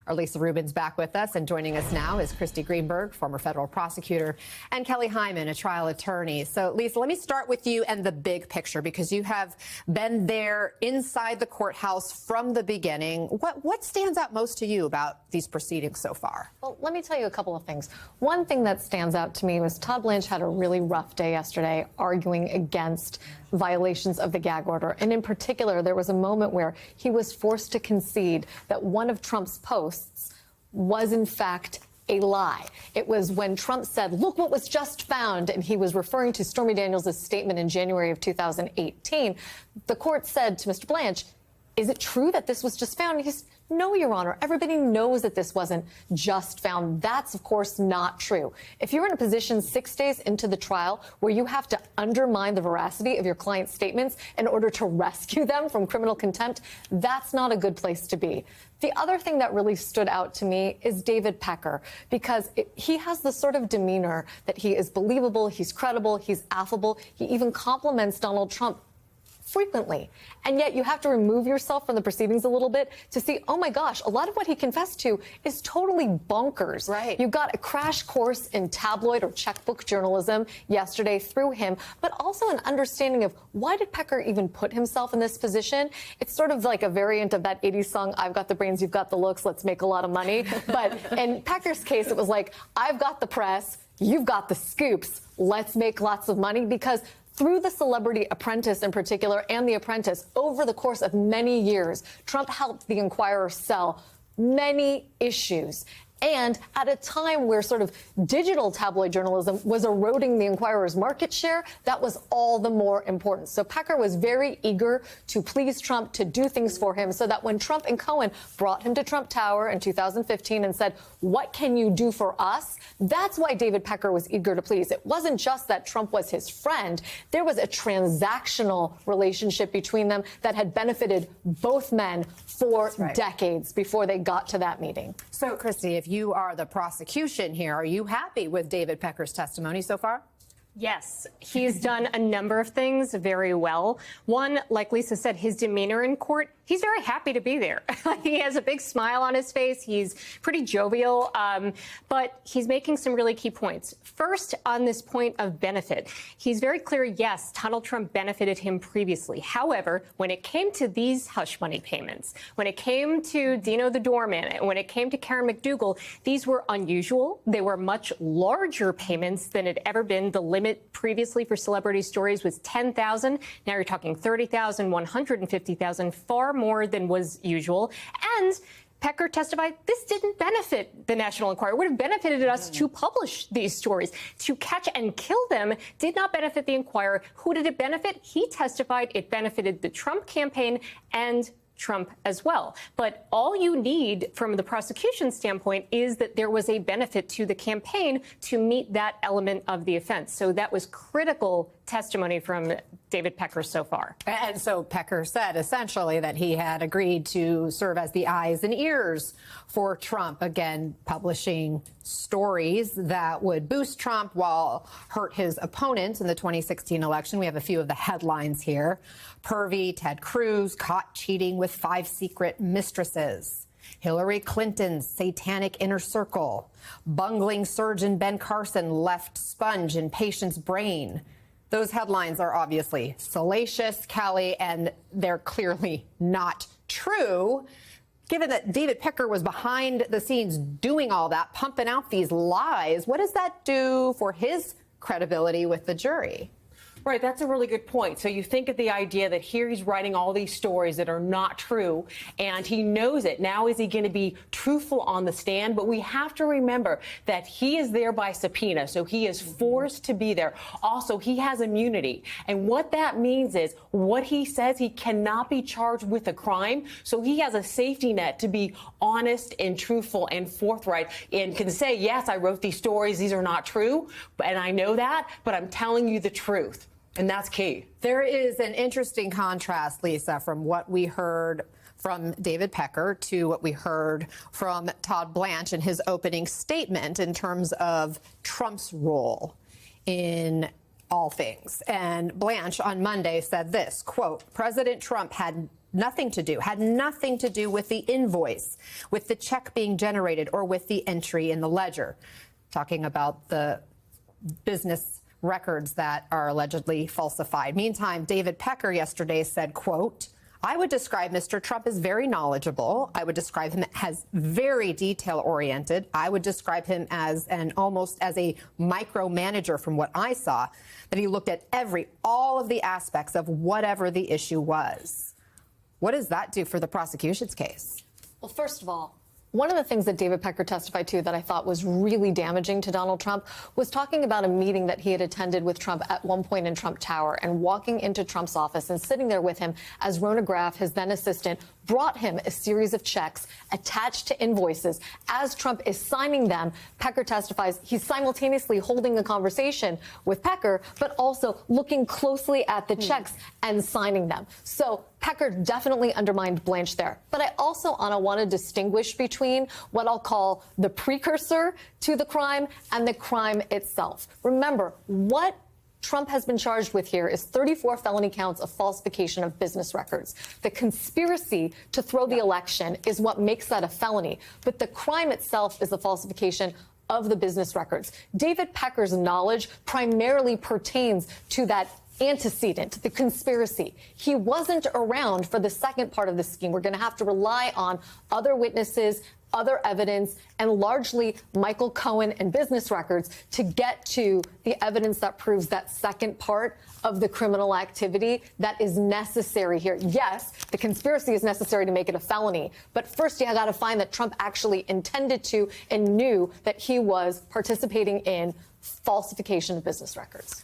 Our Lisa Rubin's back with us, and joining us now is Christy Greenberg, former federal prosecutor, and Kelly Hyman, a trial attorney. So, Lisa, let me start with you and the big picture, because you have been there inside the courthouse from the beginning. What stands out most to you about these proceedings so far? Well, let me tell you a couple of things. One thing that stands out to me was Todd Blanche had a really rough day yesterday arguing against violations of the gag order. And in particular, there was a moment where he was forced to concede that one of Trump's posts was, in fact, a lie. It was when Trump said, "Look what was just found," and he was referring to Stormy Daniels' statement in January of 2018. The court said to Mr. Blanche, "Is it true that this was just found?" And he said, "No, Your Honor. Everybody knows that this wasn't just found." That's, of course, not true. If you're in a position 6 days into the trial where you have to undermine the veracity of your client's statements in order to rescue them from criminal contempt, that's not a good place to be. The other thing that really stood out to me is David Pecker, because he has the sort of demeanor that he is believable, he's credible, he's affable. He even compliments Donald Trump frequently. And yet you have to remove yourself from the proceedings a little bit to see, oh my gosh, a lot of what he confessed to is totally bonkers. Right. You got a crash course in tabloid or checkbook journalism yesterday through him, but also an understanding of why did Pecker even put himself in this position? It's sort of like a variant of that 80s song, "I've got the brains, you've got the looks, let's make a lot of money." But in Pecker's case, it was like, I've got the press, you've got the scoops, let's make lots of money. Because through The Celebrity Apprentice in particular and The Apprentice, over the course of many years, Trump helped The Inquirer sell many issues. And at a time where sort of digital tabloid journalism was eroding The Inquirer's market share, that was all the more important. So Pecker was very eager to please Trump, to do things for him, so that when Trump and Cohen brought him to Trump Tower in 2015 and said, "What can you do for us?" That's why David Pecker was eager to please. It wasn't just that Trump was his friend. There was a transactional relationship between them that had benefited both men for decades before they got to that meeting. So, Christy, if you are the prosecution here, are you happy with David Pecker's testimony so far? Yes, he's done a number of things very well. One, like Lisa said, his demeanor in court, he's very happy to be there. He has a big smile on his face. He's pretty jovial, but he's making some really key points. First, on this point of benefit, he's very clear, yes, Donald Trump benefited him previously. However, when it came to these hush money payments, when it came to Dino the doorman, when it came to Karen McDougal, these were unusual. They were much larger payments than had ever been. The limit previously for celebrity stories was $10,000. Now you're talking $30,000, $150,000, far more than was usual. And Pecker testified this didn't benefit the National Enquirer. It would have benefited us to publish these stories. To catch and kill them did not benefit the Enquirer. Who did it benefit? He testified it benefited the Trump campaign and Trump as well. But all you need from the prosecution standpoint is that there was a benefit to the campaign to meet that element of the offense. So that was critical testimony from David Pecker so far. And so Pecker said essentially that he had agreed to serve as the eyes and ears for Trump, again, publishing stories that would boost Trump while hurt his opponent in the 2016 election. We have a few of the headlines here. Pervy Ted Cruz caught cheating with 5 secret mistresses. Hillary Clinton's satanic inner circle. Bungling surgeon Ben Carson left sponge in patient's brain. Those headlines are obviously salacious, Kelly, and they're clearly not true. Given that David Pecker was behind the scenes doing all that, pumping out these lies, what does that do for his credibility with the jury? Right, that's a really good point. So you think of the idea that here he's writing all these stories that are not true, and he knows it. Now is he going to be truthful on the stand? But we have to remember that he is there by subpoena, so he is forced to be there. Also, he has immunity. And what that means is what he says, he cannot be charged with a crime. So he has a safety net to be honest and truthful and forthright and can say, yes, I wrote these stories. These are not true. And I know that, but I'm telling you the truth. And that's key. There is an interesting contrast, Lisa, from what we heard from David Pecker to what we heard from Todd Blanche in his opening statement in terms of Trump's role in all things. And Blanche on Monday said this, quote, President Trump had nothing to do with the invoice, with the check being generated, or with the entry in the ledger. Talking about the business records that are allegedly falsified. Meantime, David Pecker yesterday said, quote, "I would describe Mr. Trump as very knowledgeable. I would describe him as very detail-oriented. I would describe him as almost as a micromanager from what I saw, that he looked at all of the aspects of whatever the issue was." What does that do for the prosecution's case? Well, first of all, one of the things that David Pecker testified to that I thought was really damaging to Donald Trump was talking about a meeting that he had attended with Trump at one point in Trump Tower, and walking into Trump's office and sitting there with him as Rona Graff, his then assistant, brought him a series of checks attached to invoices. As Trump is signing them, Pecker testifies he's simultaneously holding a conversation with Pecker, but also looking closely at the checks and signing them. So Pecker definitely undermined Blanche there. But I also, Anna, want to distinguish between what I'll call the precursor to the crime and the crime itself. Remember, what Trump has been charged with here is 34 felony counts of falsification of business records. The conspiracy to throw the election is what makes that a felony. But the crime itself is the falsification of the business records. David Pecker's knowledge primarily pertains to that antecedent, the conspiracy. He wasn't around for the second part of the scheme. We're going to have to rely on other witnesses, other evidence, and largely Michael Cohen and business records to get to the evidence that proves that second part of the criminal activity that is necessary here. Yes, the conspiracy is necessary to make it a felony, but first you got to find that Trump actually intended to and knew that he was participating in falsification of business records.